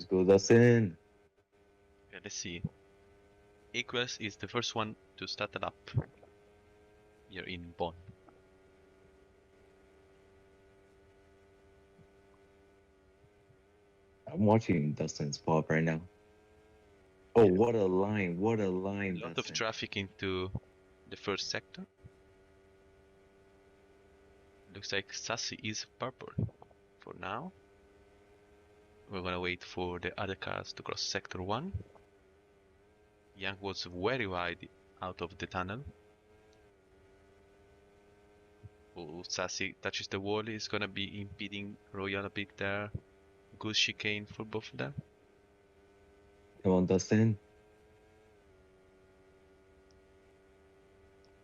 go, Dustin. Okay, let's see. Aquas is the first one to start it up. You're in Bonn. I'm watching Dustin's pop right now. Oh, what a line. What a line, A lot of Dustin. traffic into the first sector. Looks like Sassy is purple for now. We're gonna wait for the other cars to cross sector 1. Young was very wide out of the tunnel. Oh, Sassy touches the wall, is gonna be impeding Royal a bit there. Good chicane for both of them. Come on, Dustin.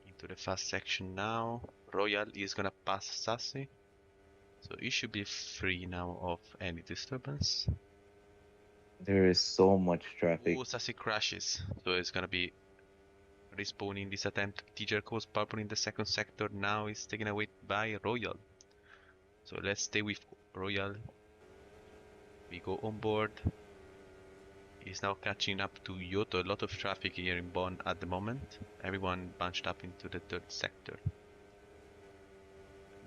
Into the fast section now. Royal is gonna pass Sassy. So he should be free now of any disturbance. There is so much traffic. Oh, Sassy crashes. So it's gonna be respawning this attempt. Teacher goes purple in the second sector. Now is taken away by Royal. So let's stay with Royal. We go on board. He's now catching up to Yoto. A lot of traffic here in Bonn at the moment. Everyone bunched up into the third sector.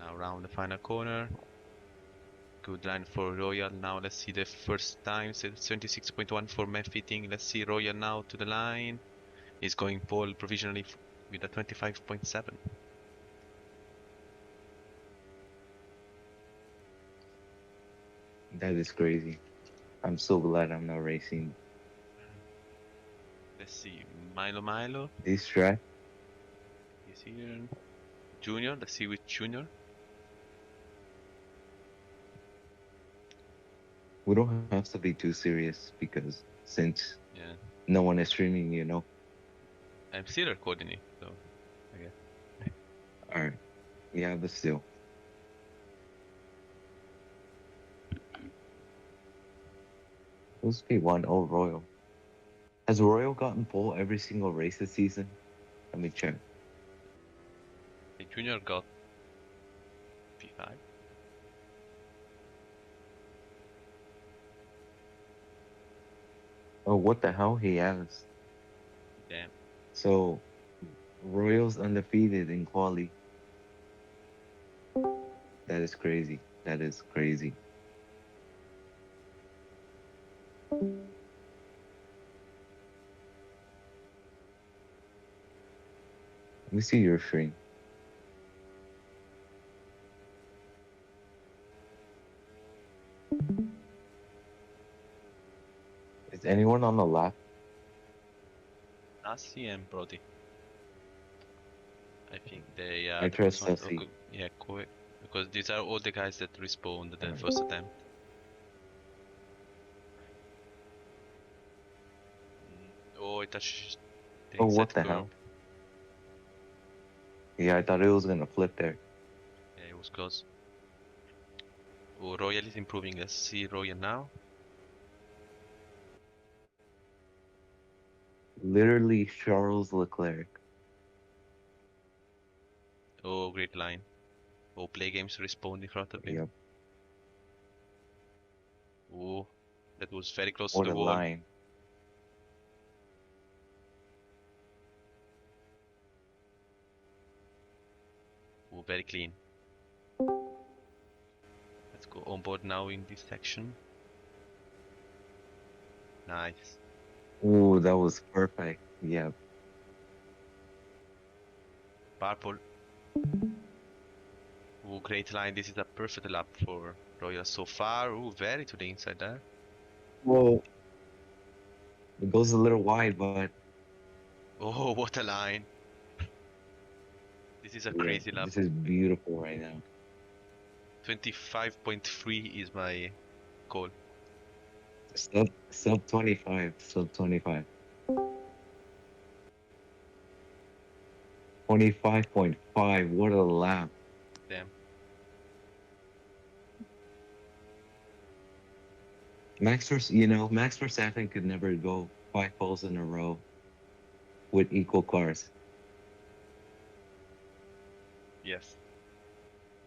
Now round the final corner. Good line for Royal. Now let's see the first time. 76.1 for men fitting. Let's see Royal now to the line. He's going pole provisionally with a 25.7. That is crazy. I'm so glad I'm not racing Let's see. Milo this track. is here. Junior. Let's see with Junior. We don't have to be too serious because since Yeah. no one is streaming, you know. I'm still recording it, so I guess. All right. Yeah, but still. Who's P1? Oh, Royal. Has Royal gotten pole every single race this season? Let me check. The Junior got P5. Oh, what the hell? He has. Damn. So, Royal's undefeated in quali. That is crazy. That is crazy. Let me see your stream. Is anyone on the lap? Nasi and Brody. I think they are I the trust first ones. Sussy. Okay, yeah, correct. Because these are all the guys that respawned the Alright. first attempt. Oh, it touched the Oh, what inside the curb. hell? Yeah, I thought it was gonna flip there. Yeah, it was close. Oh, Royal is improving. Let's see Royal now. Literally Charles Leclerc. Oh, great line. Oh, play games respawned in front of him. Yep. Oh, that was very close to What the a wall. line. Oh, very clean. Let's go on board now in this section. Nice. Ooh, that was perfect. Yep. Purple. Oh, great line. This is a perfect lap for Royal so far. Oh, very to the inside there. Whoa. It goes a little wide, but Oh, what a line. This is a yeah, crazy lap. this is beautiful right now. 25.3 is my goal. Sub 25. Sub 25. 25.5. What a lap. Damn. Max Verstappen could never go 5 poles in a row with equal cars. Yes.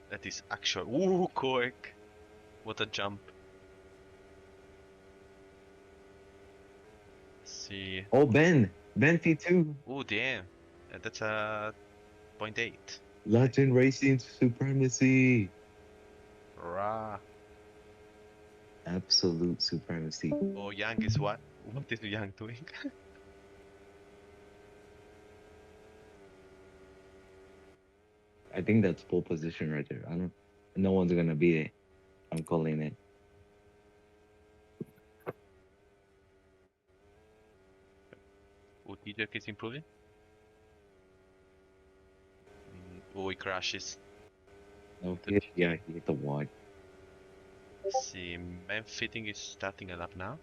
That is actual. Ooh, quick. What a jump. see. Oh, Ben P2. Oh, damn. That's a 0.8. Latin Racing Supremacy. Rah. Absolute supremacy. Oh, Yang is what? What is Yang doing? I think that's pole position right there. I don't. No one's gonna beat it. I'm calling it. Oh, T-Jerk is improving. Oh, he crashes. Okay. Yeah, he hit the wide. See, man fitting is starting a lap now.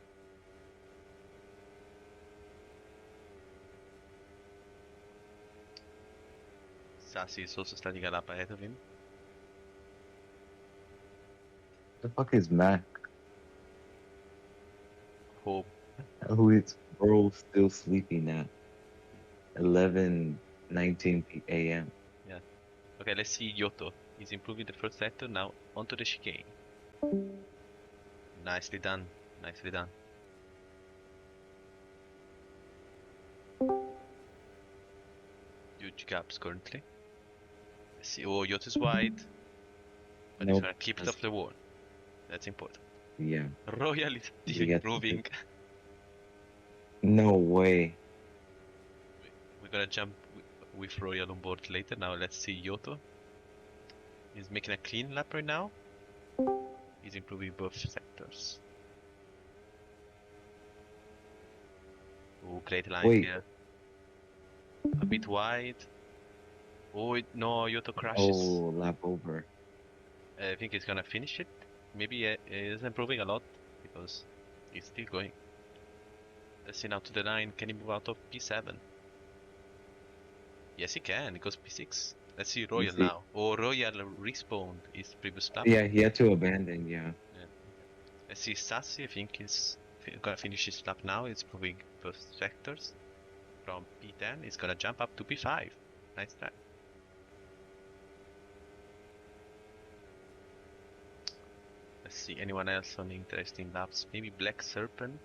Sassy is also starting a lap ahead of him. The fuck is Mac? Hope. Who is bro still sleeping at 11:19 a.m. Yeah. Okay, let's see Yoto. He's improving the first sector now onto the chicane. Nicely done. Nicely done. Huge gaps currently. Let's see. Oh, Yoto's wide. But he's Nope. gonna keep it off the wall. That's important. Yeah. Royal is still We got to improving. No way. We're gonna jump with Royal on board later. Now let's see Yoto. He's making a clean lap right now. He's improving both sectors. Oh, great lines Wait. here. A bit wide. Oh, no, Yoto crashes. Oh, lap over. I think he's gonna finish it. Maybe he's improving a lot because he's still going. Let's see now to the line. Can he move out of P7? Yes, he can. He goes P6. Let's see Royal See. now. Oh, Royal respawned his previous lap. Yeah, he had to abandon. Yeah. Let's see Sassy. I think he's gonna finish his lap now. He's improving both sectors. From P10, he's gonna jump up to P5. Nice try. Let's see anyone else on interesting laps. Maybe Black Serpent.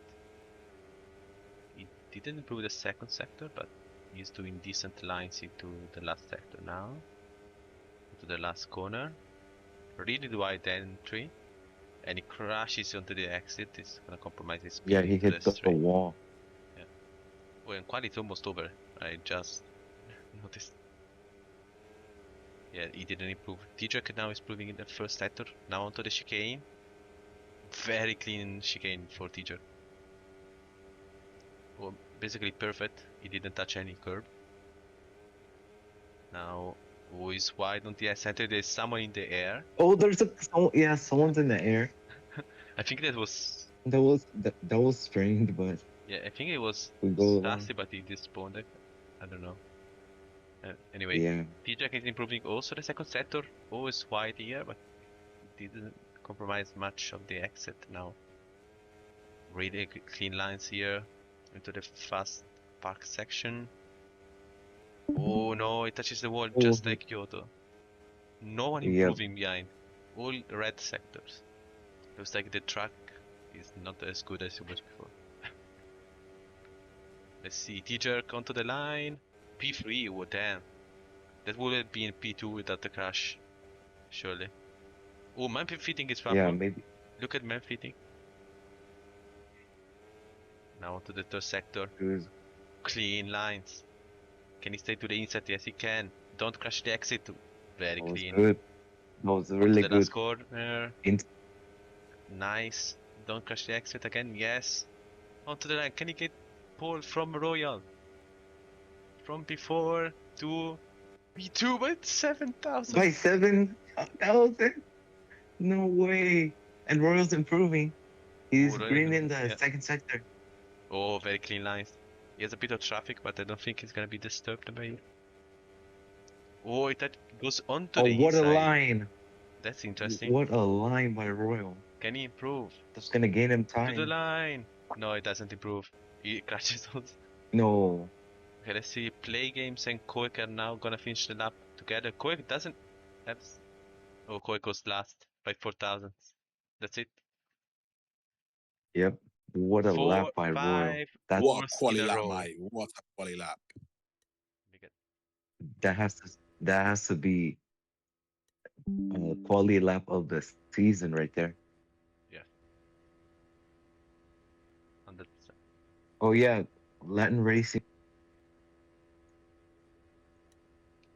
He didn't improve the second sector, but he's doing decent lines into the last sector now. Into the last corner. Really wide entry. And he crashes onto the exit. It's gonna compromise his speed Yeah, he into the hit the straight. wall. Yeah. Well, and quality almost over. I just noticed. Yeah, he didn't improve. T-Jerk now is improving in the first sector. Now onto the chicane. Very clean chicane for T-Jerk. Well, basically perfect. He didn't touch any curb. Now, who is wide on the center? There's someone in the air. Oh, yeah, someone's in the air. I think that was. That was strange, but Yeah, I think it was we go along. Sassy, but he despawned. I don't know. Anyway, Yeah. T-Jack is improving also the second sector. Always wide here, but didn't compromise much of the exit now. Really clean lines here into the fast park section. Oh no, it touches the wall just like Kyoto. No one Yep. improving behind. All red sectors. Looks like the track is not as good as it was before. Let's see, T-Jerk onto the line. P3, oh damn. That would have been P2 without the crash. Surely. Oh, man fitting is Yeah, powerful. maybe. Look at man fitting. Now onto the third sector. Clean lines. Can he stay to the inside? Yes, he can. Don't crash the exit. Very That was clean. good. That was really the good. last corner. Nice. Don't crash the exit again. Yes. Onto the line. Can he get pole from Royal? From P4 to P2 by 7,000. By 7,000? No way. And Royal's improving. He's green in the second sector. Oh, very clean lines. He has a bit of traffic, but I don't think he's gonna be disturbed by it. Oh, it goes onto the what inside. a line. That's interesting. What a line by Royal. Can he improve? That's gonna gain him time. To the line. No, it doesn't improve. He crashes also. No. Okay, let's see. Play games and Koik are now gonna finish the lap together. Koik doesn't have. Oh, Koik goes last by 4,000. That's it. Yep. What a Four, lap by Royal. 5 That What a fourths in quality a lap, row. mate. What a quality lap. We get that has to be a quality lap of the season right there. 100%. Oh yeah, Latin racing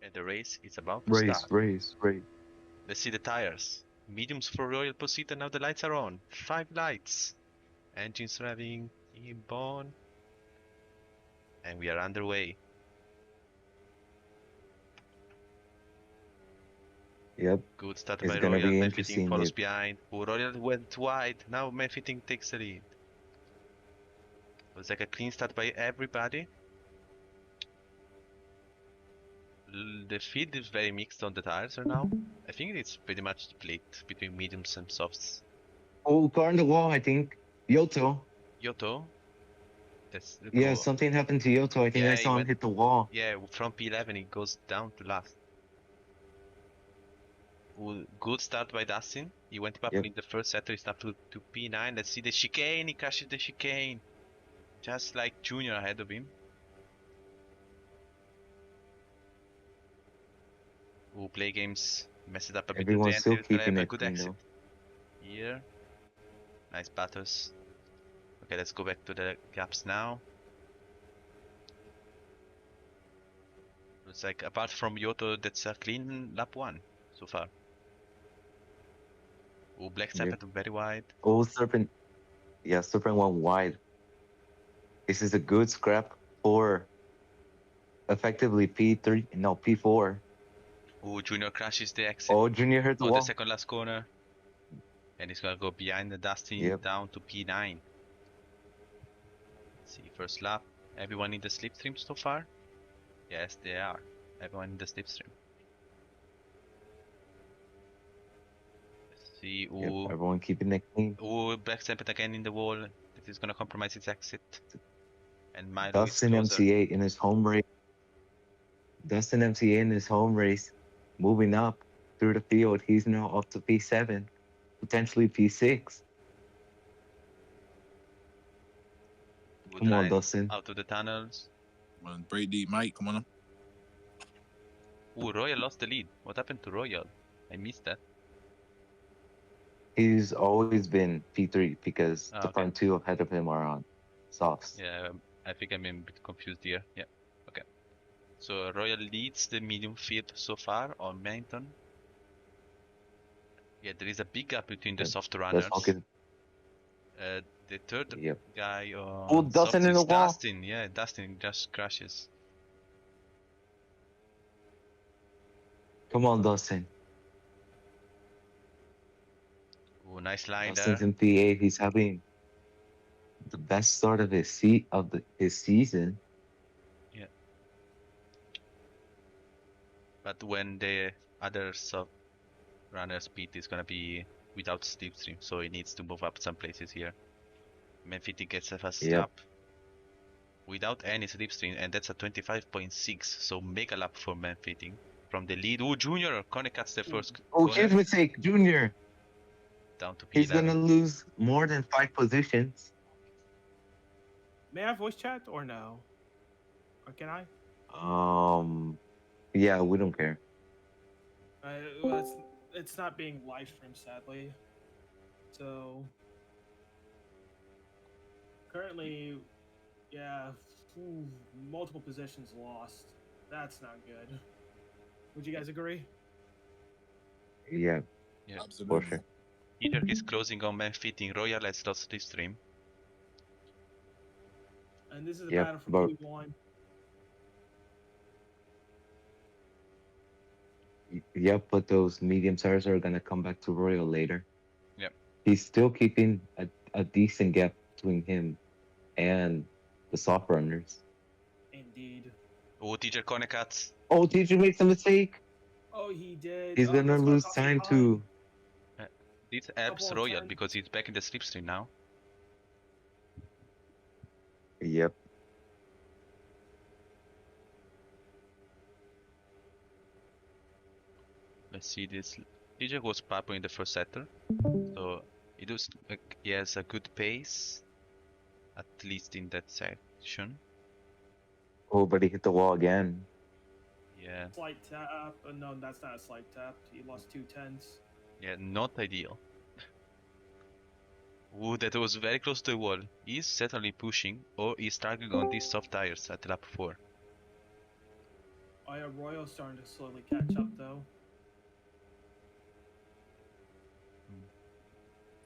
And the race is about to race, start. race, race. Let's see the tires. Mediums for Royal Posita. Now the lights are on. 5 lights. Engines revving. Team born. And we are underway. Yep, Good start it's by gonna Royal. be Manfitting interesting follows if behind. Oh, Royal went wide. Now Manfitting takes the lead. It was like a clean start by everybody. The field is very mixed on the tires right now. I think it's pretty much split between mediums and softs. car on the wall. I think Yoto. Yoto, that's the Yeah, goal. something happened to Yoto. I think I Yeah, he saw him went. hit the wall. Yeah, from P11 he goes down to last. Good start by Dustin. He went up Yep. in the first sector. He stopped to P9. Let's see the chicane. He crashes the chicane, just like Junior ahead of him. Play games messes up a bit at the Everyone's end. still He's gonna have keeping a it good clean exit though. here. Nice battles. Okay, let's go back to the gaps now. Looks like apart from Yoto, that's a clean lap 1 so far. Black Yep. Serpent very wide. Oh, Serpent. Yeah, Serpent went wide. This is a good scrap for effectively P3. No, P4. Junior crashes the exit Oh, Junior hit the on the wall. second last corner. And he's gonna go behind the Dustin Yep. down to P9. Let's see, first lap. Everyone in the slipstream so far? Yes, they are. Everyone in the slipstream. Let's see. Yep. Everyone keeping it clean. Black Serpent again in the wall. This is gonna compromise his exit. And Milo is Dustin closer. MCA in his home race. Dustin MCA in his home race, moving up through the field. He's now up to P7, potentially P6. Good Come on, line Dustin. out of the tunnels. Come on, break deep, mate. Come on. Royal lost the lead. What happened to Royal? I missed that. He's always been P3 because the Okay. front two ahead of him are on softs. Yeah, I think I'm a bit confused here. Yeah, okay. So Royal leads the medium field so far on Mountain. Yeah, there is a big gap between the soft runners. Let's talk it. The third Yep. guy Oh, on Dustin soft in the is wall. Dustin. Yeah, Dustin just crashes. Come on, Dustin. Nice line Dustin's there. in P8. He's having the best start of his season. Yeah. But when the other soft runner's beat is gonna be without slipstream, so he needs to move up some places here. Manfiti gets a fast lap without any slipstream, and that's a 25.6, so mega lap for Manfitting from the lead. Junior Connie cuts the first corner. Huge mistake, Junior. Down to P11. He's gonna lose more than 5 positions. May I voice chat or no? Or can I? Yeah, we don't care. Well, it's not being live streamed, sadly. So currently, yeah, multiple positions lost. That's not good. Would you guys agree? Yeah, Absolutely. for sure. Either he's closing on Manfitting. Royal has lost this stream. And this is a Yep, battle for but- P1. Yep, but those medium tires are gonna come back to Royal later. Yep. He's still keeping a decent gap between him and the soft runners. Indeed. Teacher Connie cuts. TJ makes a mistake. Oh, he did. He's gonna that's lose cost him time to. This helps Couple of Royal turns. because he's back in the slipstream now. Yep. Let's see this. DJ goes purple in the first sector, so he has a good pace. at least in that section. Oh, but he hit the wall again. Yeah, Slight tap. No, that's not a slight tap. He lost 2/10. yeah, not ideal. Ooh, that was very close to the wall. He's certainly pushing, or he's struggling on these soft tires at lap 4. Oh yeah, Royal's starting to slowly catch up though.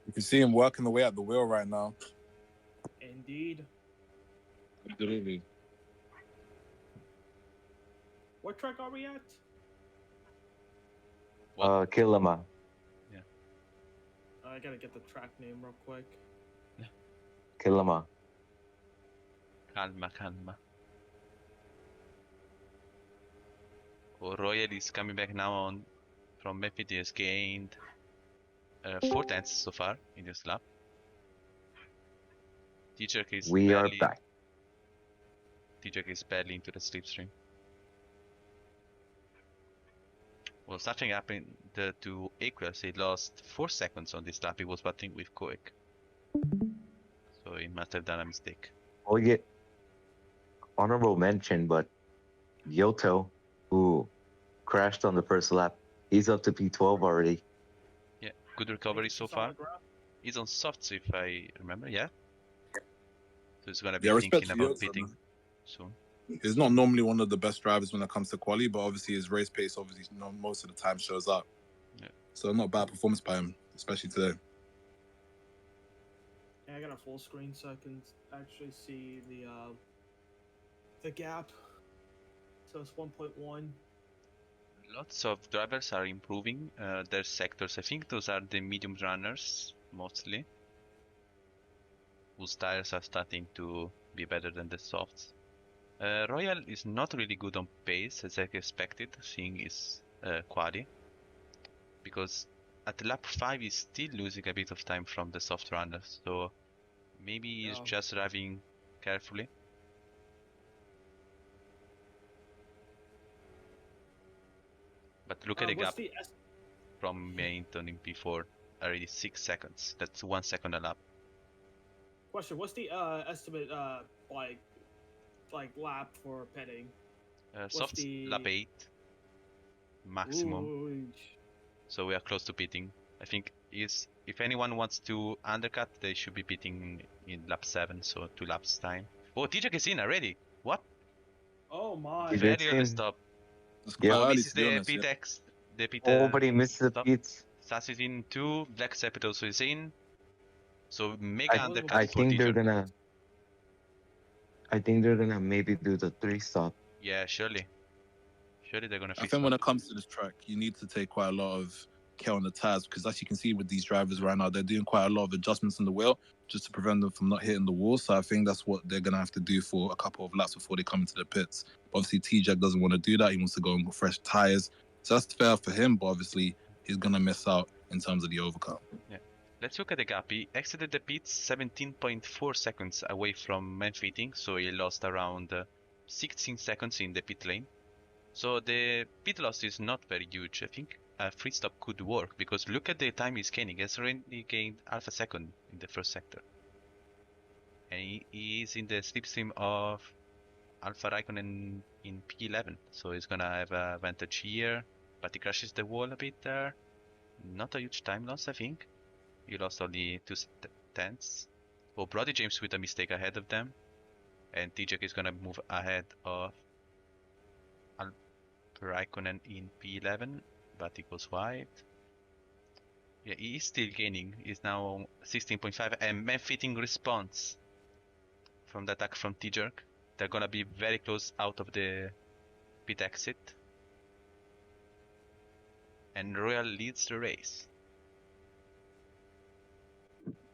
You can see him working the way at the wheel right now. Indeed. Absolutely. What track are we at? What? Kilima. I gotta get the track name real quick. Kilima. Calma, calma. Oh, Royal is coming back now on from Memphis. He has gained 4 tenths so far in this lap. T-Jerk is We are barely back. T-Jerk is barely into the slipstream. Well, something happened to Aquas. He lost 4 seconds on this lap. He was battling with Koek. So he must have done a mistake. Oh, yeah. Honorable mention, but Yoto, who crashed on the first lap, he's up to P12 already. Yeah, good recovery It's so just far. on the ground. He's on softs if I remember, yeah? So he's gonna be Yeah, respect thinking to about Yoto, pitting man. soon. He's not normally one of the best drivers when it comes to quali, but obviously his race pace, obviously, most of the time shows up. Yeah. So not bad performance by him, especially today. Yeah, I got a full screen so I can actually see the gap. So it's 1.1. Lots of drivers are improving their sectors. I think those are the medium runners mostly, whose tires are starting to be better than the softs. Royal is not really good on pace as I expected, seeing his quali, because at lap 5 he's still losing a bit of time from the soft runners, so maybe he's Oh. just driving carefully. But look at the What's gap the from Mainton in P4, already 6 seconds. That's 1 second a lap. question? What's the estimate like lap for petting? Soft the- lap 8 maximum. Ooh, So we are close to pitting. I think if anyone wants to undercut, they should be pitting in lap 7, so 2 laps time. Oh, TJ is in already. What? oh my. He Very did early seem- stop. It's quite Oh, early, misses to be the honest. Yeah. P-Tex. The P Oh, but he missed the stop. beats. Sass is in 2. Black Sepet also is in. So mega I undercut for think they're TJ. gonna. I think they're gonna maybe do the 3 stop. Yeah, surely. Surely they're gonna I fix think when one. it comes to this track, you need to take quite a lot of care on the tires because, as you can see with these drivers right now, they're doing quite a lot of adjustments in the wheel just to prevent them from not hitting the wall. So I think that's what they're gonna have to do for a couple of laps before they come into the pits. But obviously, T-Jack doesn't want to do that. He wants to go and get fresh tires. So that's fair for him, but obviously he's gonna miss out in terms of the overcut. Let's look at the gap. He exited the pits 17.4 seconds away from main fitting, so he lost around 16 seconds in the pit lane. So the pit loss is not very huge. I think a free stop could work because look at the time he's gaining. He has already gained half a second in the first sector. And he is in the slipstream of Alpha Raikkonen in P11, so he's gonna have an advantage here. But he crashes the wall a bit there. Not a huge time loss, I think. He lost only 2 tenths. Oh, Brody James with a mistake ahead of them. And TJ is gonna move ahead of Raikkonen in P11, but he goes wide. Yeah, he is still gaining. He's now 16.5 and man fitting response from the attack from T-Jerk. They're gonna be very close out of the pit exit. And Royal leads the race.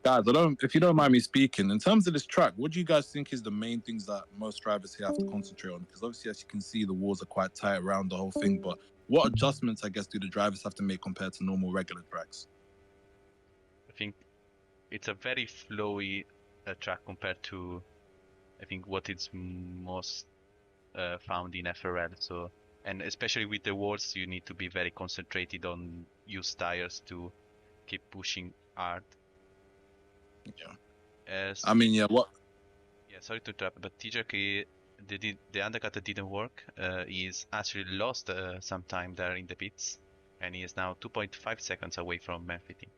Guys, if you don't mind me speaking, in terms of this track, what do you guys think is the main things that most drivers here have to concentrate on? Because obviously, as you can see, the walls are quite tight around the whole thing. But what adjustments, I guess, do the drivers have to make compared to normal regular tracks? I think it's a very flowy track compared to, I think, what is most found in FRL. So, and especially with the walls, you need to be very concentrated on used tires to keep pushing hard. Yeah. As I mean, yeah, Yeah, sorry to interrupt, but T-Jerk, the undercut that didn't work, he's actually lost some time there in the pits, and he is now 2.5 seconds away from man fitting.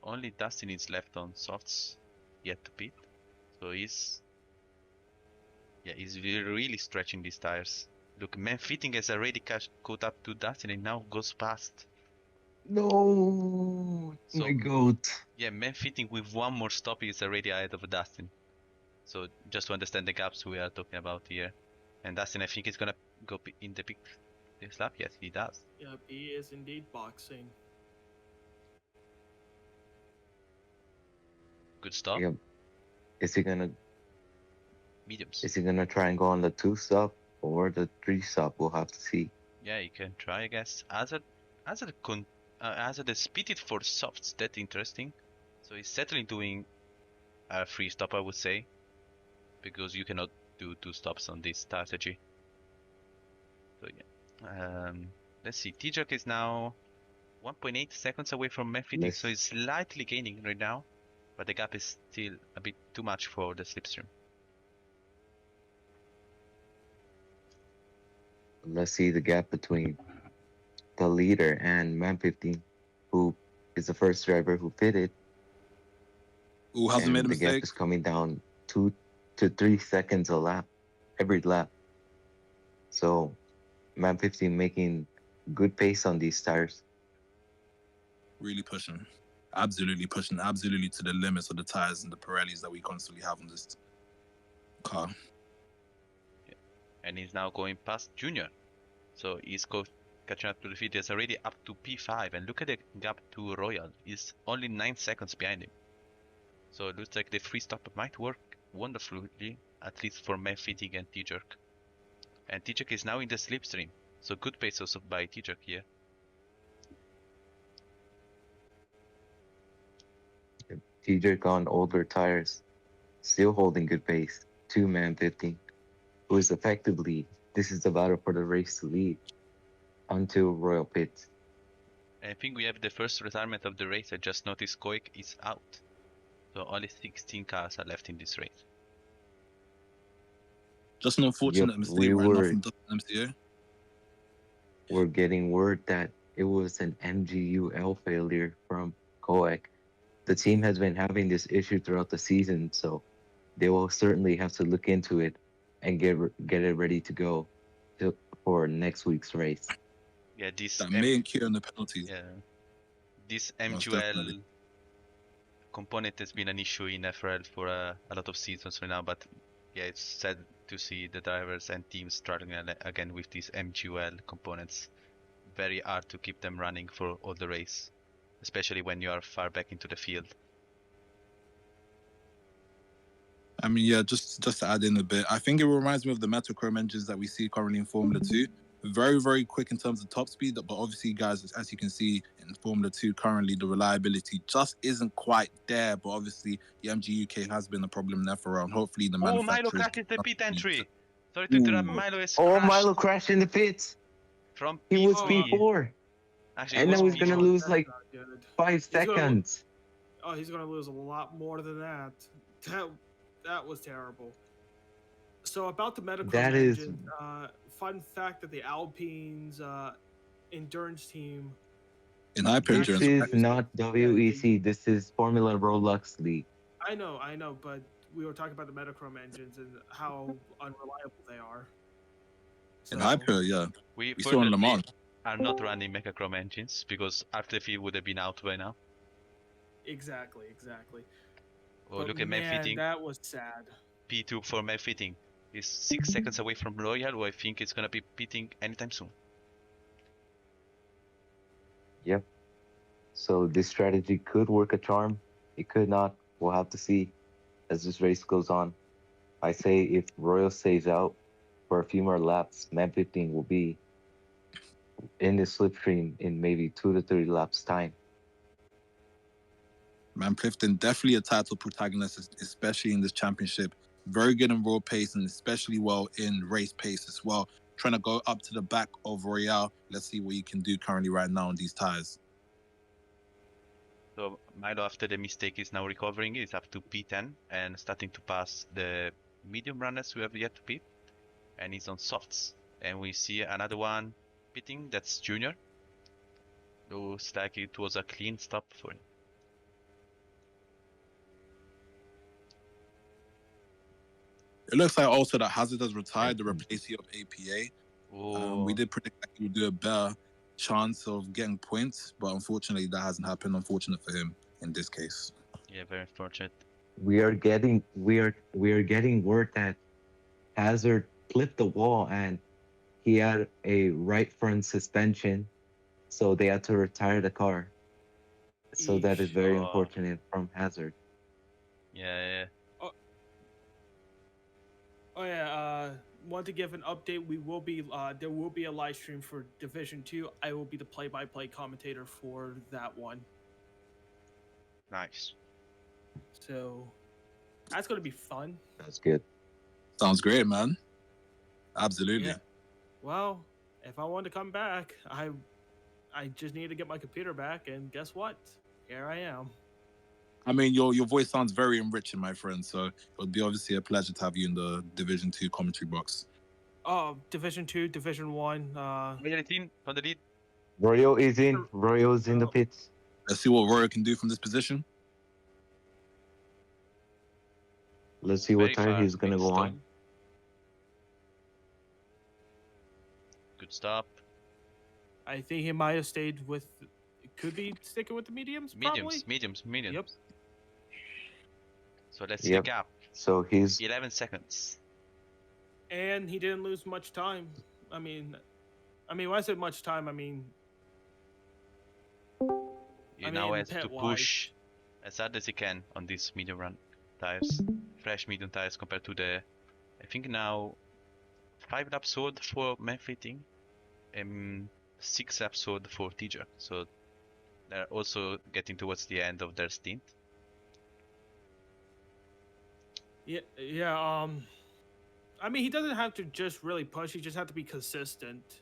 Only Dustin is left on softs yet to pit, so he's really stretching these tires. Look, man fitting has already caught up to Dustin and now goes past. No, So- my goat. Yeah, man fitting with one more stop is already ahead of Dustin. So just to understand the gaps we are talking about here. And Dustin, I think, is gonna go in the big this lap. Yes, he does. Yep, he is indeed boxing. Good stop. Yep. Is he gonna Mediums. try and go on the 2-stop or the 3-stop? We'll have to see. Yeah, you can try, I guess. Hazard is speeded for softs. That's interesting. So he's certainly doing a 3-stop, I would say, because you cannot do 2 stops on this strategy. So yeah. Let's see. T-Jerk is now 1.8 seconds away from man fitting, so he's slightly gaining right now, but the gap is still a bit too much for the slipstream. Let's see the gap between the leader and man 15, who is the first driver who pitted. Who hasn't and made a the gap mistake? is coming down 2 to 3 seconds a lap, every lap. So, man 15 making good pace on these tires. Really pushing. Absolutely pushing. Absolutely to the limits of the tires and the Pirellis that we constantly have on this car. And he's now going past Junior. So he's catching up to the field. He's already up to P5. And look at the gap to Royal. He's only 9 seconds behind him. So it looks like the 3-stop might work wonderfully, at least for man fitting and T-Jerk. And T-Jerk is now in the slipstream. So good pace also by T-Jerk here. T-Jerk on older tires, still holding good pace. 2 man 15, who is effectively, this is the battle for the race to lead until Royal pits. I think we have the first retirement of the race. I just noticed Koik is out. So only 16 cars are left in this race. Just an unfortunate Yep, mistake we right now were- from Dustin MCA. We're getting word that it was an MGUL failure from Koek. The team has been having this issue throughout the season, so they will certainly have to look into it and get it ready to go for next week's race. Yeah, this That may incur on the penalties. yeah, this Most MGL definitely. component has been an issue in FRL for a lot of seasons right now, but yeah, it's sad to see the drivers and teams struggling again with these MGL components. Very hard to keep them running for all the race, especially when you are far back into the field. I mean, yeah, just to add in a bit, I think it reminds me of the Metachrome engines that we see currently in Formula 2. Very, very quick in terms of top speed, but obviously, guys, as you can see in Formula 2 currently, the reliability just isn't quite there. But obviously, the MG UK has been a problem there for around. Hopefully, the Oh, Milo manufacturers. crashed the pit entry. Sorry to interrupt. Ooh. Milo is Oh, crashed Milo crashed in the pits. from He was P3. P4, Actually, and it was now he's gonna P4. lose That's like not good. 5 gonna- seconds. Oh, he's gonna lose a lot more than that. That was terrible. So about the Metachrome That is- engine, fun fact that the Alpine's endurance team. In hyper This endurance, is not WEC. This is Formula ROBLOX League. I know, but we were talking about the Metachrome engines and how unreliable they are. in hyper, yeah, We we saw in Le fortunately Mans. are not running Mechachrome engines because RTF would have been out by now. Exactly. Oh, But look at man, man fitting. that was sad. P2 for man fitting is 6 seconds away from Royal, who I think is gonna be pitting anytime soon. Yep. So this strategy could work a charm. It could not. We'll have to see as this race goes on. I say if Royal stays out for a few more laps, man 15 will be in the slipstream in maybe 2 to 3 laps time. Man, Clifton, definitely a title protagonist, especially in this championship. Very good in raw pace and especially well in race pace as well. Trying to go up to the back of Royale. Let's see what you can do currently right now on these tires. So Milo, after the mistake, is now recovering. Is up to P10 and starting to pass the medium runners who have yet to pit. And he's on softs. And we see another one pitting. That's Junior. Looks like it was a clean stop for him. It looks like also that Hazard has retired, the replacement of APA. Oh, We did predict that he would do a better chance of getting points, but unfortunately that hasn't happened. Unfortunate for him in this case. yeah, very unfortunate. We are getting word that Hazard clipped the wall and he had a right front suspension, so they had to retire the car. So that is Eesh. very Oh. unfortunate from Hazard. Yeah. Oh yeah, want to give an update. We will be there will be a live stream for Division 2. I will be the play-by-play commentator for that one. Nice. So that's going to be fun. That's good. Sounds great, man. Absolutely. Yeah. Well, if I want to come back, I just need to get my computer back, and guess what? Here I am. I mean, your voice sounds very enriching, my friend. So it would be obviously a pleasure to have you in the Division 2 commentary box. Oh, Division 2, Division 1. Royal on the lead. Royo is in. Royo's in the pits. Let's see what Roy can do from this position. Let's see what Very tire far he's gonna pit go stop. on. Good stop. I think he might have stayed with. Could be sticking with the mediums. Probably. Mediums. Yep. So let's see Yep. the gap. So he's 11 seconds. And he didn't lose much time. I mean, when I said much time, I mean. He I now mean, has to pit-wise. push as hard as he can on these medium run tires. Fresh medium tires compared to the, I think now 5 laps sold for man fitting and 6 laps sold for T-Jerk. So they're also getting towards the end of their stint. Yeah. I mean, he doesn't have to just really push. He just has to be consistent.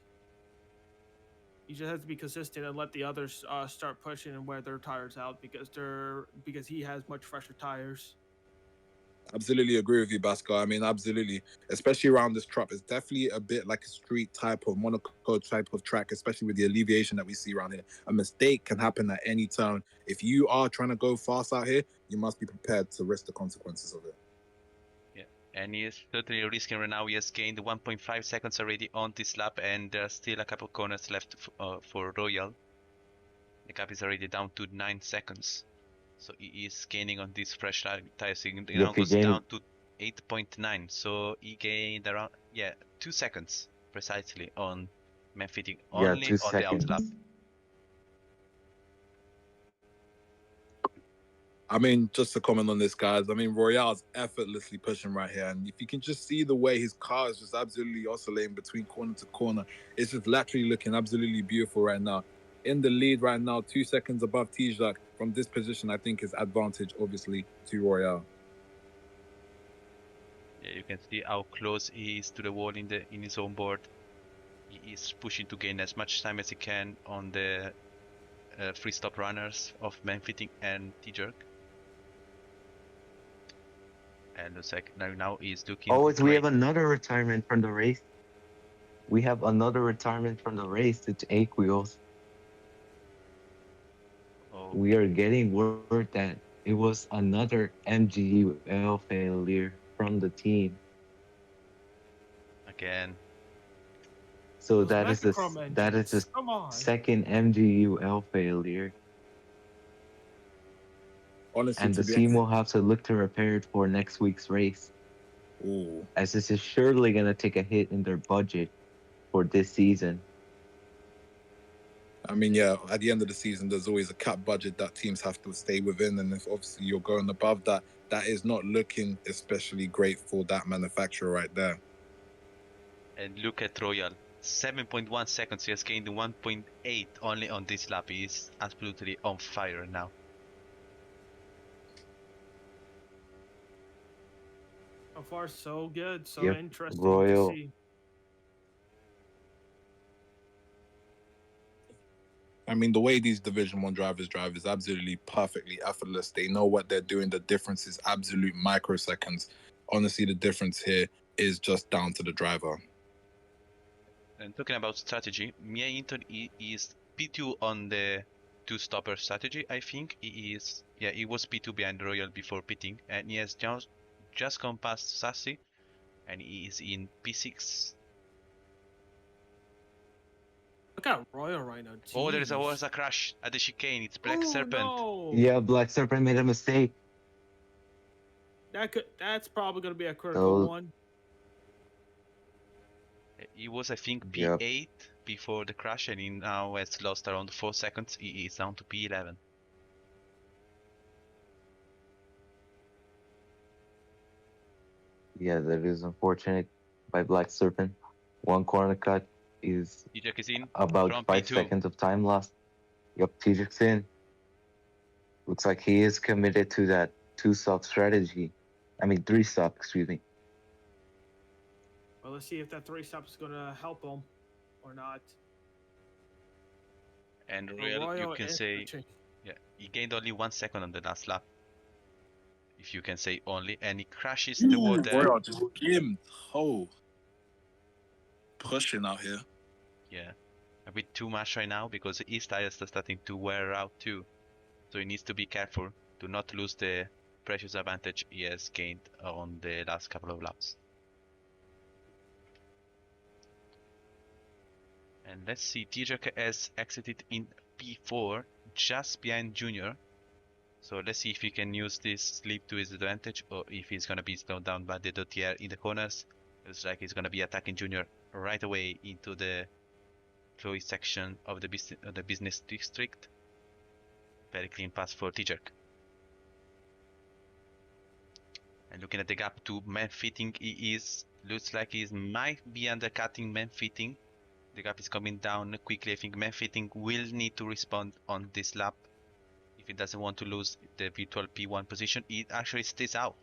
He just has to be consistent and let the others start pushing and wear their tires out because he has much fresher tires. Absolutely agree with you, Basco. I mean, absolutely. Especially around this track. It's definitely a bit like a street type of Monaco type of track, especially with the alleviation that we see around here. A mistake can happen at any turn. If you are trying to go fast out here, you must be prepared to risk the consequences of it. And he is certainly risking right now. He has gained 1.5 seconds already on this lap, and there are still a couple corners left for Royal. The gap is already down to 9 seconds. So he is gaining on these fresh tires. He now goes down to 8.9. So he gained around 2 seconds precisely on man fitting only 2 on seconds. the outlap. I mean, just to comment on this, guys, I mean, Royale's effortlessly pushing right here. And if you can just see the way his car is just absolutely oscillating between corner to corner, it's just laterally looking absolutely beautiful right now. In the lead right now, 2 seconds above T-Jacques. From this position, I think is advantage, obviously, to Royale. Yeah, you can see how close he is to the wall in his own board. He is pushing to gain as much time as he can on the free stop runners of man fitting and T-Jerk. And looks like now he's looking. Oh, we have great. another retirement from the race. We have another retirement from the race. It's Aqueous. Oh, We are getting word that it was another MGUL failure from the team. again. So Those that is the Mechachrome that is engines. the Come on. second MGUL failure, Honestly, and the team will have to look to repair it for next week's race. Ooh. As this is surely going to take a hit in their budget for this season. I mean, yeah, at the end of the season, there's always a cap budget that teams have to stay within. And if obviously you're going above that, that is not looking especially great for that manufacturer right there. And look at Royal. 7.1 seconds. He has gained 1.8 only on this lap. He is absolutely on fire now. So far, so good. So Yep, interesting to Royal. see. I mean, the way these Division 1 drivers drive is absolutely perfectly effortless. They know what they're doing. The difference is absolute microseconds. Honestly, the difference here is just down to the driver. And talking about strategy, Mia Hinton is P2 on the two-stopper strategy, I think. He was P2 behind Royal before pitting, and he has just gone past Sassy, and he is in P6. Look at Royal right now. Oh, Jeez. was a crash at the chicane. It's Black Oh, Serpent. no. Yeah, Black Serpent made a mistake. That's probably going to be a critical So one. He was, I think, Yep. P8 before the crash, and he now has lost around 4 seconds. He is down to P11. yeah, that is unfortunate by Black Serpent. One corner cut is Ejek is in about from 5 P2. seconds of time lost. Yep, Tijik's in. Looks like he is committed to that 2-stop strategy. I mean 3-stop, excuse me. Well, let's see if that 3-stop is going to help him or not. And Well, Royal, you can is say, switching. yeah, he gained only 1 second on the last lap. If you can say only, and he crashes the wall there. Royal just skimmed. Oh, pushing out here. Yeah, a bit too much right now because his tires are starting to wear out too. So he needs to be careful to not lose the precious advantage he has gained on the last couple of laps. And let's see, Tijak has exited in P4, just behind Junior. So let's see if he can use this slip to his advantage, or if he's going to be slowed down by the Dotier in the corners. Looks like he's going to be attacking Junior right away into the Chloe section of the business district. Very clean pass for Tijak. And looking at the gap to man fitting, looks like he might be undercutting man fitting. The gap is coming down quickly. I think man fitting will need to respond on this lap if he doesn't want to lose the virtual P1 position. It actually stays out.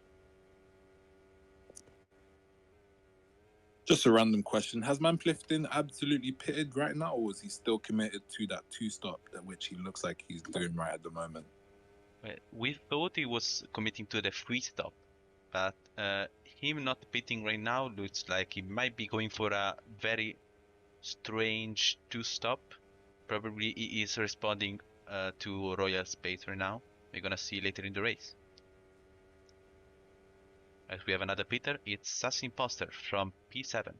Just a random question. Has Man Clifton absolutely pitted right now, or is he still committed to that 2-stop, that which he looks like he's doing right at the moment? We thought he was committing to the 3-stop, but him not pitting right now looks like he might be going for a very strange 2-stop. Probably he is responding to Royal Space right now. We're gonna see later in the race. As we have another pitter, it's Sass Imposter from P7.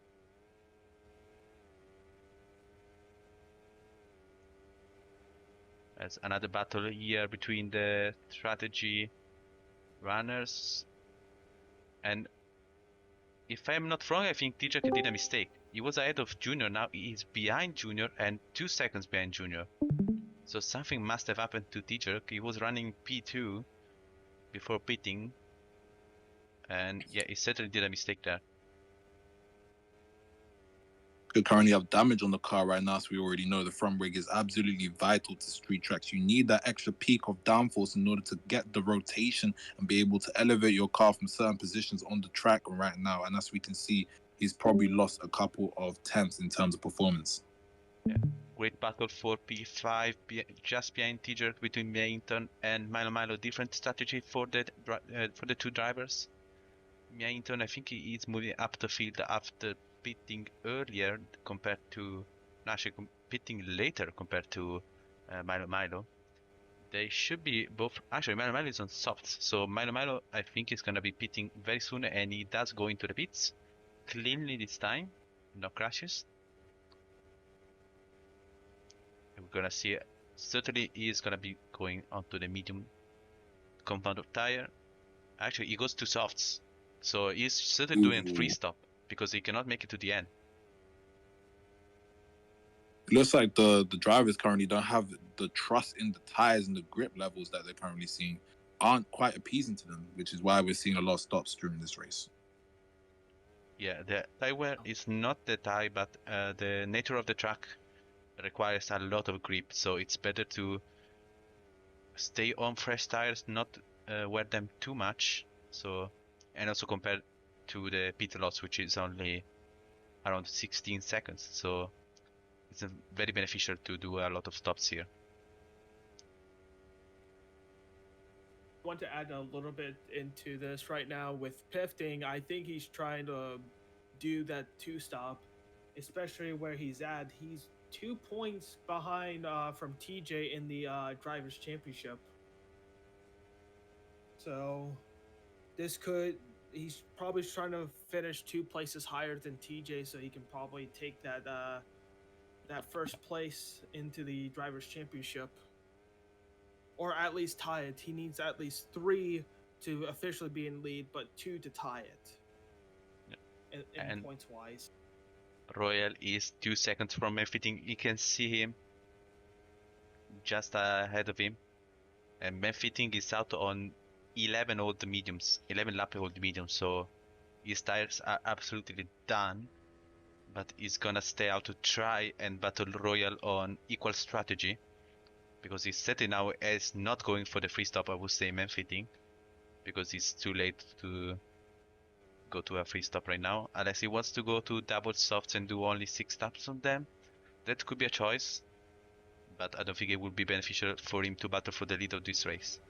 As another battle here between the strategy runners. And if I'm not wrong, I think Tijak did a mistake. He was ahead of Junior, now he is behind Junior and 2 seconds behind Junior. So something must have happened to Tijak. He was running P2 before pitting. And yeah, he certainly did a mistake there. Could currently have damage on the car right now, so we already know the front brake is absolutely vital to street tracks. You need that extra peak of downforce in order to get the rotation and be able to elevate your car from certain positions on the track right now. And as we can see, he's probably lost a couple of tenths in terms of performance. Yeah. Great battle for P5, just behind Tiger between Millington and Milo Milo. Different strategy for the two drivers. Millington, I think he is moving up the field after pitting earlier compared to, actually pitting later compared to Milo Milo. They should be both, actually Milo Milo is on softs, so Milo Milo I think is going to be pitting very soon, and he does go into the pits cleanly this time, no crashes. We're gonna see, certainly he is gonna be going onto the medium compound of tire. Actually, he goes to softs, so he's certainly doing a 3-stop because he cannot make it to the end. It looks like the drivers currently don't have the trust in the tires and the grip levels that they're currently seeing aren't quite appeasing to them, which is why we're seeing a lot of stops during this race. Yeah, the tire wear is not the tie, but the nature of the track requires a lot of grip, so it's better to stay on fresh tires, not wear them too much. So, and also compared to the pit loss, which is only around 16 seconds. So it's very beneficial to do a lot of stops here. I want to add a little bit into this right now with Pifting. I think he's trying to do that two stop, especially where he's at. He's 2 points behind from TJ in the drivers' championship. So he's probably trying to finish 2 places higher than TJ, so he can probably take that first place into the drivers' championship, or at least tie it. He needs at least 3 to officially be in lead, but 2 to tie it. In points wise. Royal is 2 seconds from everything. You can see him just ahead of him. And Benfitting is out on 11 lap old mediums, so his tires are absolutely done. But he's gonna stay out to try and battle Royal on equal strategy, because he's setting now as not going for the free stop, I would say, Benfitting, because it's too late to go to a free stop right now. Unless he wants to go to double softs and do only 6 stops on them, that could be a choice. But I don't think it would be beneficial for him to battle for the lead of this race.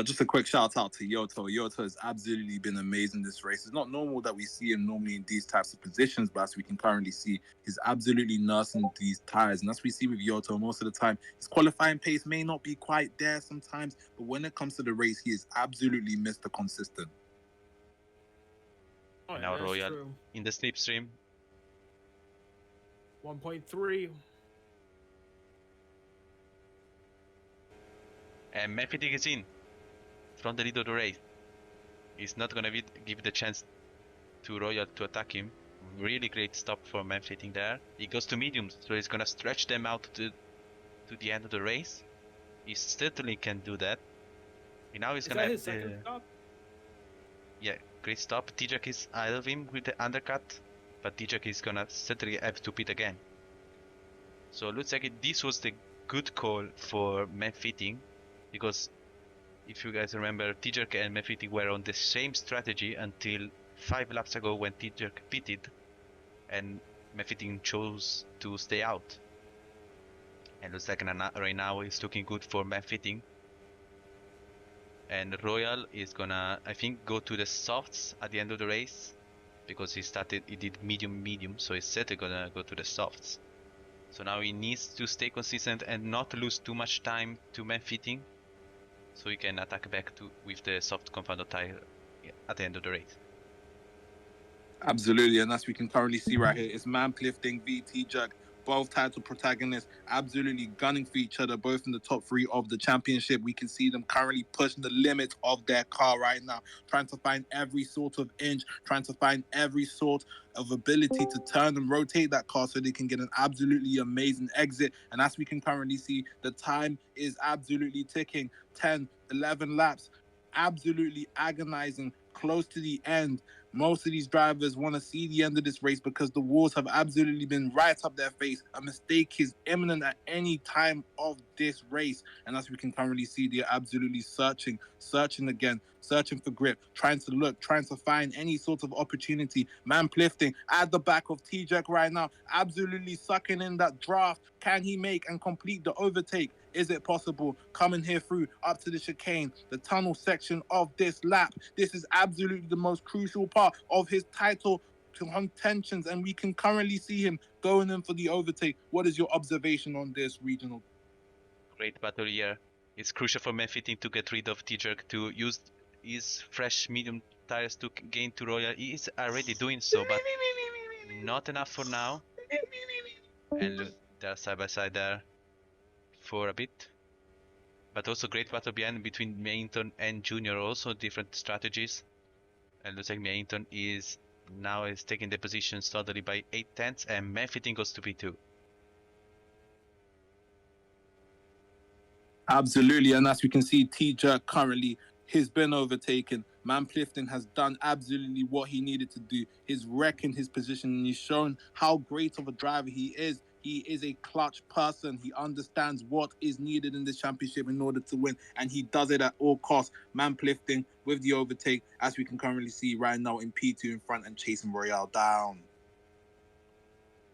Just a quick shout out to Yoto. Yoto has absolutely been amazing this race. It's not normal that we see him normally in these types of positions, but as we can currently see, he's absolutely nursing these tires. And as we see with Yoto, most of the time, his qualifying pace may not be quite there sometimes, but when it comes to the race, he is absolutely Mr. Consistent. Oh, now Royal true. In the slipstream. 1.3. And Benfitting is in from the lead of the race. He's not gonna give the chance to Royal to attack him. Really great stop for Benfitting there. He goes to mediums, so he's gonna stretch them out to the end of the race. He certainly can do that. And now he's gonna. That his second stop? Yeah, great stop. Tijak is ahead of him with the undercut, but Tijak is gonna certainly have to pit again. So it looks like this was the good call for Benfitting, because if you guys remember, Tijak and Benfitting were on the same strategy until 5 laps ago when Tijak pitted and Benfitting chose to stay out. And looks like right now it's looking good for Benfitting. And Royal is gonna, I think, go to the softs at the end of the race, because he did medium, so he's certainly gonna go to the softs. So now he needs to stay consistent and not lose too much time to Benfitting, so he can attack back with the soft confounder tire at the end of the race. Absolutely, and as we can currently see right here, it's Manplifting v Tijak, both title protagonists, absolutely gunning for each other, both in the top 3 of the championship. We can see them currently pushing the limits of their car right now, trying to find every sort of inch, trying to find every sort of ability to turn and rotate that car so they can get an absolutely amazing exit. And as we can currently see, the time is absolutely ticking. 10, 11 laps, absolutely agonizing, close to the end. Most of these drivers want to see the end of this race because the walls have absolutely been right up their face. A mistake is imminent at any time of this race. And as we can currently see, they're absolutely searching again, searching for grip, trying to look, trying to find any sort of opportunity. Manplifting at the back of T-Jack right now, absolutely sucking in that draft. Can he make and complete the overtake? Is it possible? Coming here through up to the chicane, the tunnel section of this lap. This is absolutely the most crucial part of his title contentions, and we can currently see him going in for the overtake. What is your observation on this regional? Great battle here. It's crucial for Benfitting to get rid of T-Jerk, to use his fresh medium tires to gain to Royal. He is already doing so, but not enough for now. And look, they're side by side there for a bit. But also great battle between Mayington and Junior, also different strategies. And looks like Mayington is taking the position steadily by 8/10, and Benfitting goes to P2. Absolutely, and as we can see, T-Jerk currently has been overtaken. Manplifting has done absolutely what he needed to do. He's wrecking his position, and he's shown how great of a driver he is. He is a clutch person. He understands what is needed in this championship in order to win, and he does it at all costs. Man lifting with the overtake, as we can currently see right now in P2 in front and chasing Royale down.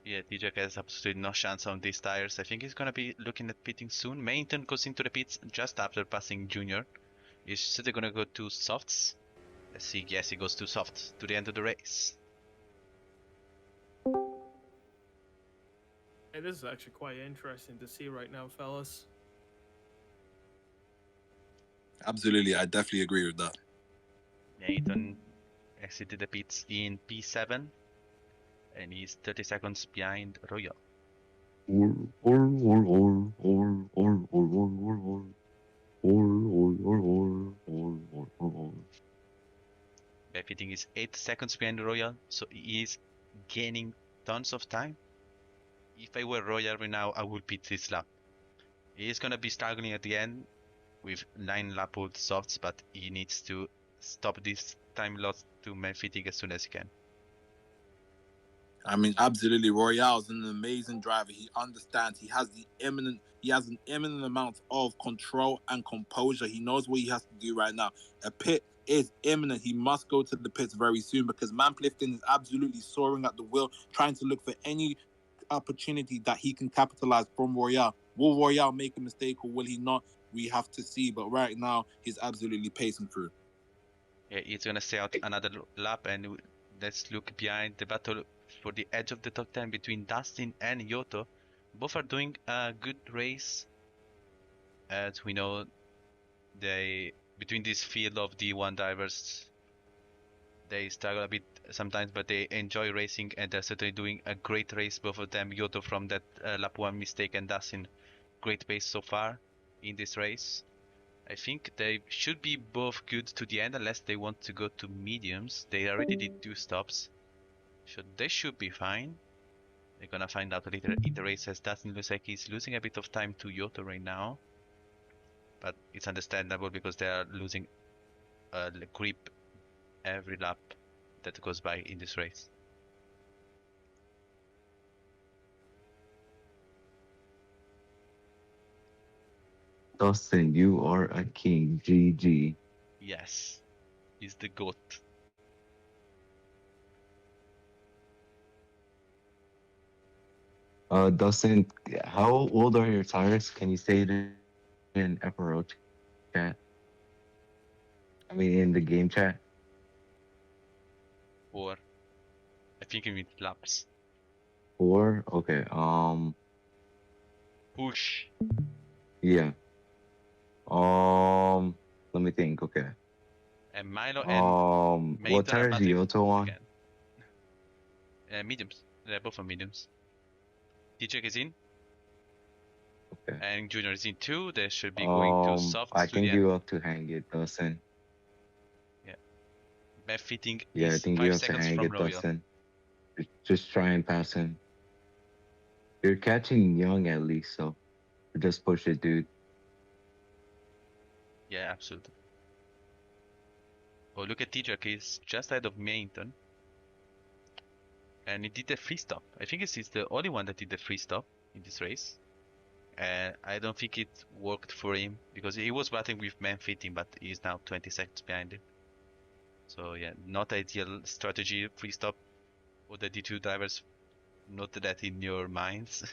Yeah, DJ has absolutely no chance on these tires. I think he's gonna be looking at pitting soon. Mainton goes into the pits just after passing Junior. Is City gonna go to softs? Let's see. Yes, he goes to softs to the end of the race. Hey, this is actually quite interesting to see right now, fellas. Absolutely, I definitely agree with that. Mainton exited the pits in P7 and he's 30 seconds behind Royal. Benefiting is 8 seconds behind Royal, so he is gaining tons of time. If I were Royal right now, I would pit this lap. He is gonna be struggling at the end with 9 lap old softs, but he needs to stop this time loss to Benefiting as soon as he can. I mean, absolutely. Royale's an amazing driver. He understands. He has an eminent amount of control and composure. He knows what he has to do right now. A pit is imminent. He must go to the pits very soon because Clifton is absolutely soaring at the wheel, trying to look for any opportunity that he can capitalize from Royale. Will Royale make a mistake or will he not? We have to see. But right now, he's absolutely pacing through. Yeah, he's gonna stay out another lap, and let's look behind the battle for the edge of the top 10 between Dustin and Yoto. Both are doing a good race. As we know, they between this field of D1 drivers, they struggle a bit sometimes, but they enjoy racing, and they're certainly doing a great race, both of them. Yoto from that lap 1 mistake, and Dustin, great pace so far in this race. I think they should be both good to the end unless they want to go to mediums. They already did 2 stops, so they should be fine. They're gonna find out later in the race, as Dustin looks like he's losing a bit of time to Yoto right now. But it's understandable because they are losing grip every lap that goes by in this race. Dustin, you are a king. GG. Yes, he's the GOAT. Dustin, how old are your tires? Can you say it in FRO chat? I mean, in the game chat. Or I think he means laps. 4? Okay. Push. Yeah. Let me think. Okay. And Milo and What Maynton are tires do battling Yoto on? again. Mediums. They're both on mediums. DJ is in. Okay. And Junior is in too. They should be going to softs I to think the end. you have to hang it, Dustin. Yeah. Fitting Yeah, I is think you 5 have to seconds hang from it, Royal. Dustin. Just try and pass him. You're catching Young at least, so just push it, dude. Yeah, absolutely. Oh, look at TJ. He's just ahead of Maynton. And he did a free stop. I think he's the only one that did the free stop in this race. And I don't think it worked for him because he was battling with man fitting, but he's now 20 seconds behind him. So yeah, not ideal strategy. Free stop. Or the D2 drivers, note that in your minds.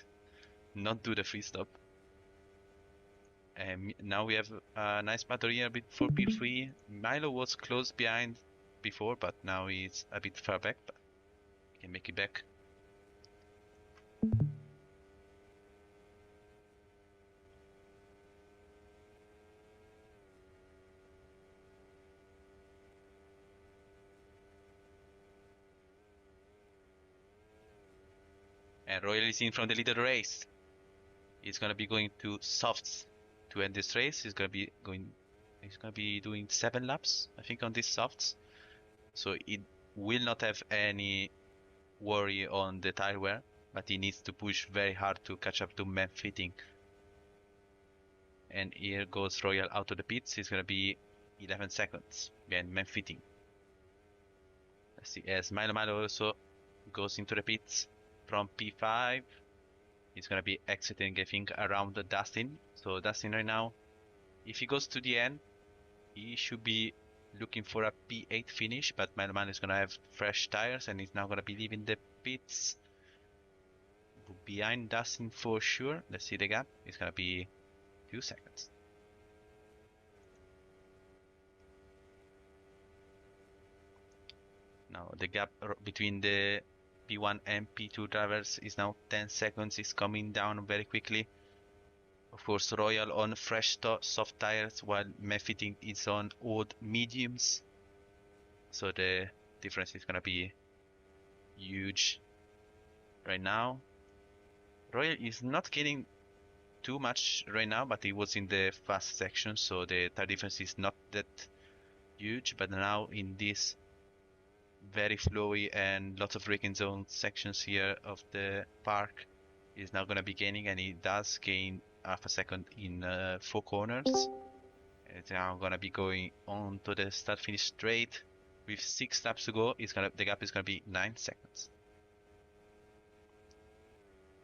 Not do the free stop. And now we have a nice battle here a bit for P3. Milo was close behind before, but now he's a bit far back. But he can make it back. And Royal is in from the leader race. He's gonna be going to softs to end this race. He's gonna be doing 7 laps, I think, on these softs. So it will not have any worry on the tire wear, but he needs to push very hard to catch up to man fitting. And here goes Royal out of the pits. He's gonna be 11 seconds behind man fitting. Let's see, as Milo also goes into the pits from P5. He's gonna be exiting, I think, around the Dustin. So Dustin right now, if he goes to the end, he should be looking for a P8 finish, but Melman is gonna have fresh tires and he's now gonna be leaving the pits behind Dustin for sure. Let's see the gap. It's gonna be 2 seconds. Now the gap between the P1 and P2 drivers is now 10 seconds. It's coming down very quickly. Of course, Royal on fresh soft tires, while Meffiting is on old mediums. So the difference is gonna be huge right now. Royal is not getting too much right now, but he was in the fast section, so the tire difference is not that huge. But now in this very flowy and lots of braking zone sections here of the park, he's now gonna be gaining, and he does gain half a second in 4 corners. It's now gonna be going on to the start finish straight with 6 laps to go. The gap is gonna be 9 seconds.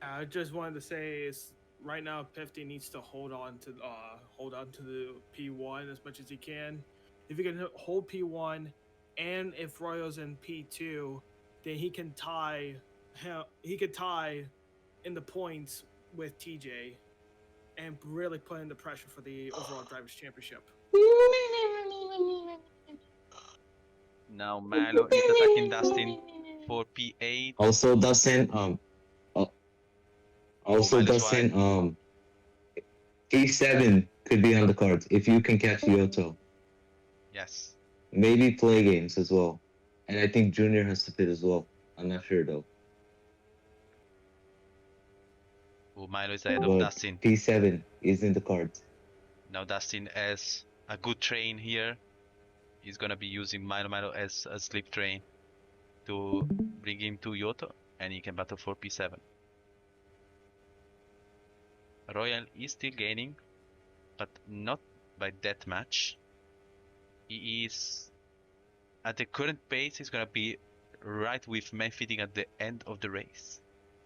I just wanted to say is right now Pifty needs to hold on to the P1 as much as he can. If he can hold P1, and if Royal's in P2, then he can tie. He could tie in the points with TJ, and really put in the pressure for the overall drivers' championship. Now Milo is attacking Dustin for P8. Also, Dustin, Milo's wide. P7 could be on the cards if you can catch Yoto. Yes. Maybe play games as well. And I think Junior has to pit as well. I'm not sure though. Milo is ahead of But Dustin. P7 is in the cards. Now Dustin has a good train here. He's gonna be using Milo as a slip train to bring him to Yoto, and he can battle for P7. Royal is still gaining, but not by that much. He is at the current pace. He's gonna be right with Meffiting at the end of the race.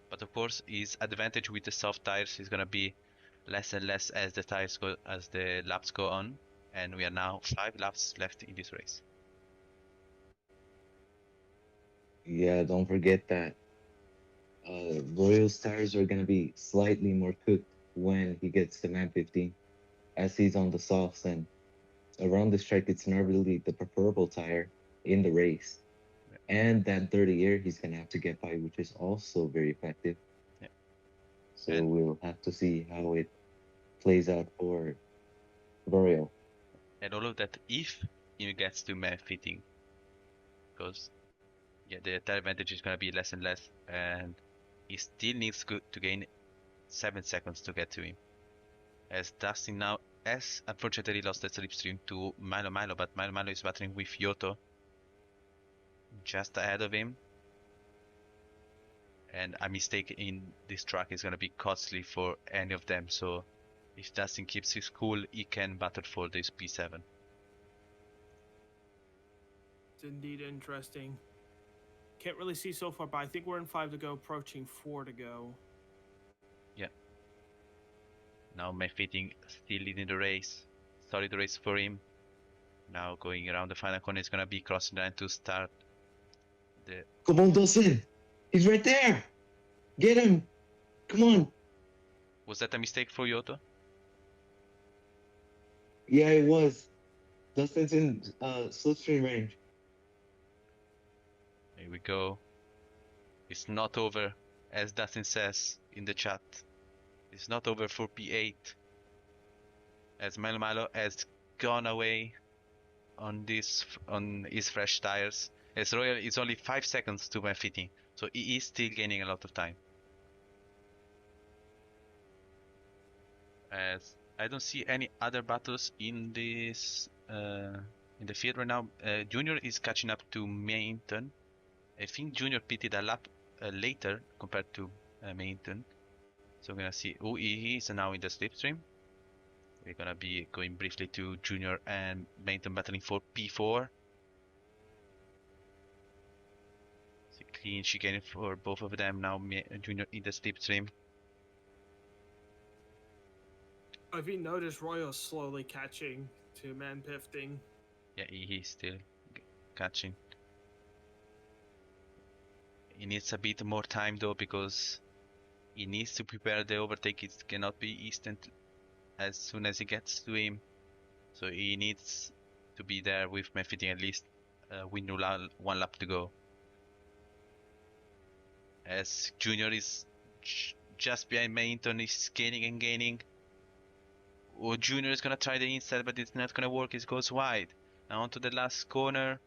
But of course, his advantage with the soft tires is gonna be less and less as the laps go on, and we are now 5 laps left in this race. Yeah, don't forget that Royal's tires are gonna be slightly more cooked when he gets to man 15, as he's on the softs, and around this track it's not really the preferable tire in the race. Yeah. And that dirty air he's gonna have to get by, which is also very effective. Yeah. So And we'll have to see how it plays out for Royal. And all of that if he gets to man fitting, because the tire advantage is gonna be less and less, and he still needs to gain 7 seconds to get to him. As Dustin now has unfortunately lost the slipstream to Milo, but Milo is battling with Yoto just ahead of him. And a mistake in this track is gonna be costly for any of them, so if Dustin keeps his cool, he can battle for this P7. It's indeed interesting. Can't really see so far, but I think we're in 5 to go, approaching 4 to go. Yeah. Now Meffiting still leading the race. Solid race for him. Now going around the final corner, is gonna be crossing the line to start the. Come on, Dustin! He's right there! Get him! Come on! Was that a mistake for Yoto? Yeah, it was. Dustin's in slipstream range. Here we go. It's not over, as Dustin says in the chat. It's not over for P8. As Milo has gone away on his fresh tires. As Royal is only 5 seconds to Meffiting, so he is still gaining a lot of time. As I don't see any other battles in this in the field right now. Junior is catching up to Mainton. I think Junior pitted a lap later compared to Mainton. So we're gonna see who he is now in the slipstream. We're gonna be going briefly to Junior and Mainton battling for P4. So clean chicane for both of them now. Junior in the slipstream. If you notice, Royal's slowly catching to man pifting. Yeah, he's still catching. He needs a bit more time though, because he needs to prepare the overtake. It cannot be instant as soon as he gets to him. So he needs to be there with Mephiting at least with one lap to go. As Junior is just behind Mainton, is gaining and gaining. Or Junior is gonna try the inside, but it's not gonna work. It goes wide. Now onto the last corner.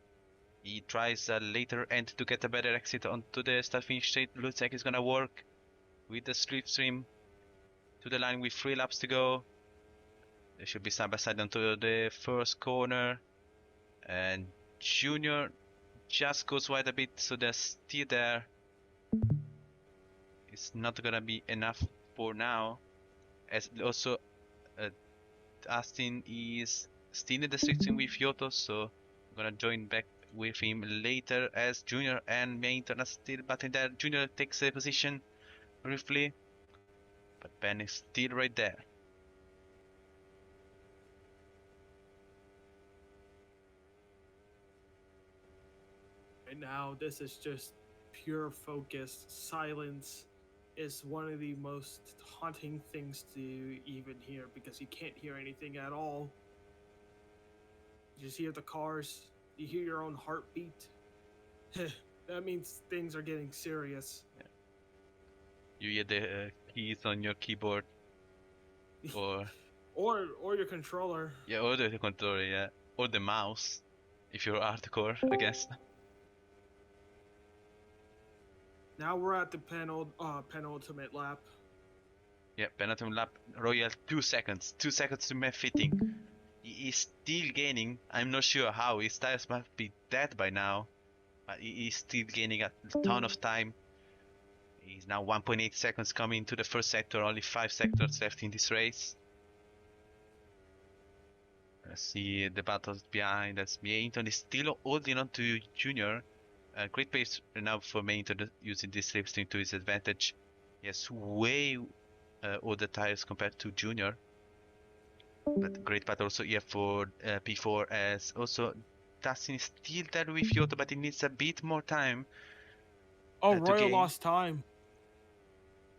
He tries a later end to get a better exit onto the start finish straight. Looks like it's gonna work with the slipstream to the line with 3 laps to go. They should be side by side onto the first corner. And Junior just goes wide a bit, so they're still there. It's not gonna be enough for now. As also Astin is still in the slipstream with Yoto, so I'm gonna join back with him later as Junior and Mainton are still battling there. Junior takes a position briefly, but Ben is still right there. Right now, this is just pure focus. Silence is one of the most haunting things to even hear because you can't hear anything at all. You just hear the cars, you hear your own heartbeat. That means things are getting serious. You hear the keys on your keyboard, or or your controller. yeah, or the controller, yeah, or the mouse, if you're hardcore, I guess. Now we're at the penultimate lap. Yeah, penultimate lap, Royal 2 seconds, 2 seconds to Mephiting. He is still gaining. I'm not sure how. His tires must be dead by now. But he is still gaining a ton of time. He's now 1.8 seconds coming into the first sector. Only 5 sectors left in this race. Let's see the battles behind us. Mainton is still holding on to Junior. Great pace now for Mainton using this slipstream to his advantage. He has way older tires compared to Junior. But great battle also here for P4 as also Dustin is still there with Yoto, but he needs a bit more time. Oh, Royal lost time.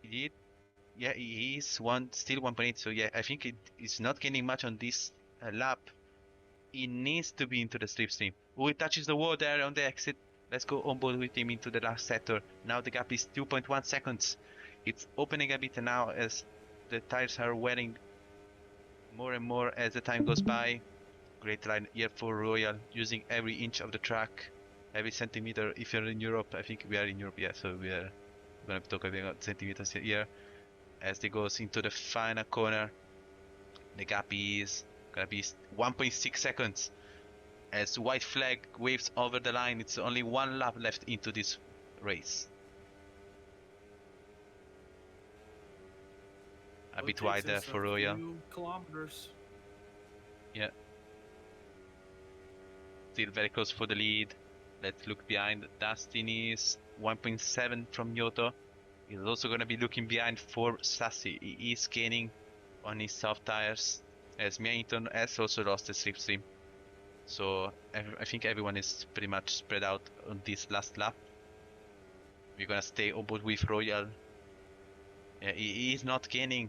He did? Yeah, he is still 1.8, so yeah, I think it's not gaining much on this lap. He needs to be into the slipstream. Oh, he touches the wall there on the exit. Let's go on board with him into the last sector. Now the gap is 2.1 seconds. It's opening a bit now as the tires are wearing more and more as the time goes by. Great line here for Royal, using every inch of the track, every centimeter. If you're in Europe, I think we are in Europe, yeah, so we are going to talk about centimeters here. As they goes into the final corner, the gap is going to be 1.6 seconds. As white flag waves over the line, it's only 1 lap left into this race. A bit wider for Royal. 2 kilometers. Yeah. Still very close for the lead. Let's look behind. Dustin is 1.7 from Yoto. He's also going to be looking behind for Sassy. He is gaining on his soft tires, as Mainton has also lost the slipstream. So I think everyone is pretty much spread out on this last lap. We're going to stay on board with Royal. He is not gaining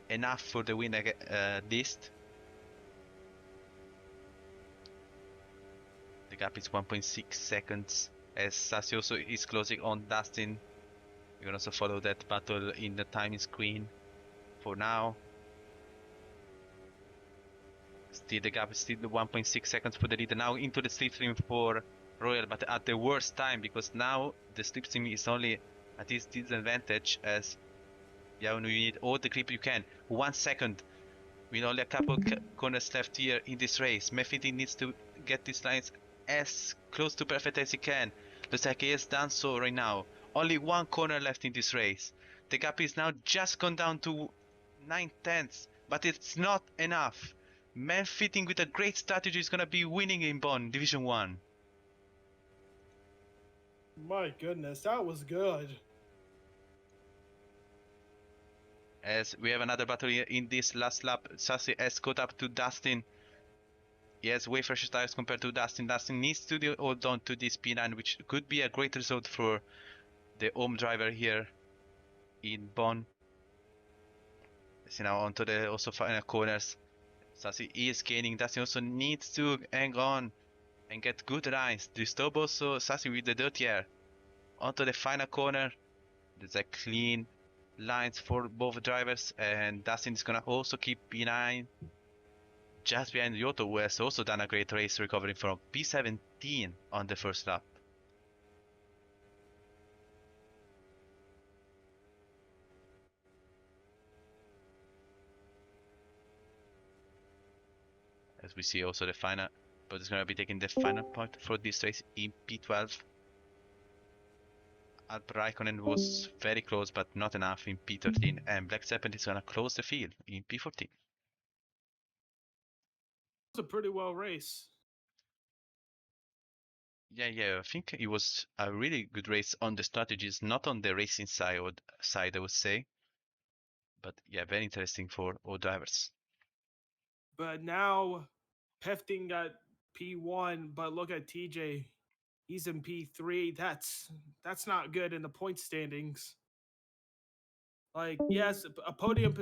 enough for the win list. The gap is 1.6 seconds as Sassy also is closing on Dustin. You can also follow that battle in the timing screen. For now, still the gap is still 1.6 seconds for the leader. Now into the slipstream for Royal, but at the worst time, because now the slipstream is only at this disadvantage as you need all the grip you can. 1 second with only a couple corners left here in this race. Mephiting needs to get these lines as close to perfect as he can. Looks like he has done so right now. Only 1 corner left in this race. The gap is now just gone down to 9/10, but it's not enough. Mephiting with a great strategy is going to be winning in Bonn Division 1. My goodness, that was good. As we have another battle here in this last lap, Sassy has caught up to Dustin. He has way fresher tires compared to Dustin. Dustin needs to hold on to this P9, which could be a great result for the home driver here in Bonn. See now onto the also final corners. Sassy is gaining. Dustin also needs to hang on and get good lines. Disturb also Sassy with the dirty air. Onto the final corner. There's a clean lines for both drivers, and Dustin is gonna also keep P9 just behind Yoto, who has also done a great race, recovering from P17 on the first lap. As we see also the final, but it's gonna be taking the final point for this race in P12. Alp Raikkonen was very close, but not enough in P13, and Black Serpent is gonna close the field in P14. It was a pretty well race. Yeah, I think it was a really good race on the strategies, not on the racing side, I would say. But yeah, very interesting for all drivers. But now Hefting got P1, but look at TJ. He's in P3. That's not good in the point standings. Like, yes, a podium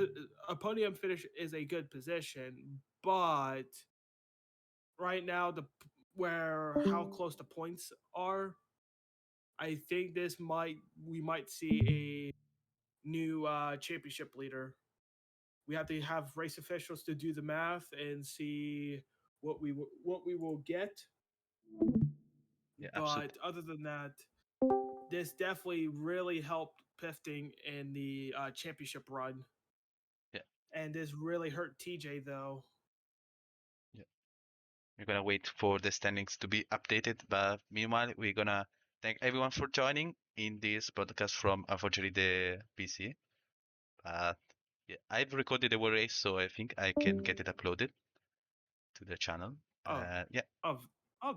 finish is a good position, but right now where how close the points are, I think we might see a new championship leader. We have to have race officials to do the math and see what we will get. Yeah, But absolutely. other than that, this definitely really helped Pifting in the championship run. Yeah. And this really hurt TJ though. Yeah. We're gonna wait for the standings to be updated, but meanwhile, we're gonna thank everyone for joining in this podcast from unfortunately the PC. But yeah, I've recorded the whole race, so I think I can get it uploaded to the channel. Oh, Yeah. oh,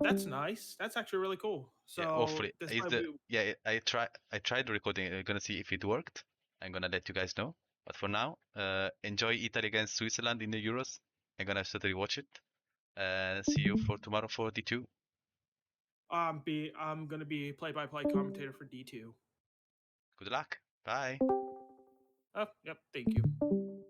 that's nice. That's actually really cool. Yeah, So hopefully. this Is time the yeah, I tried recording. I'm gonna see if it worked. I'm gonna let you guys know. But for now, enjoy Italy against Switzerland in the Euros. I'm gonna certainly watch it. See you for tomorrow for D2. I'm gonna be play-by-play commentator for D2. Good luck. Bye. Oh, yep. Thank you.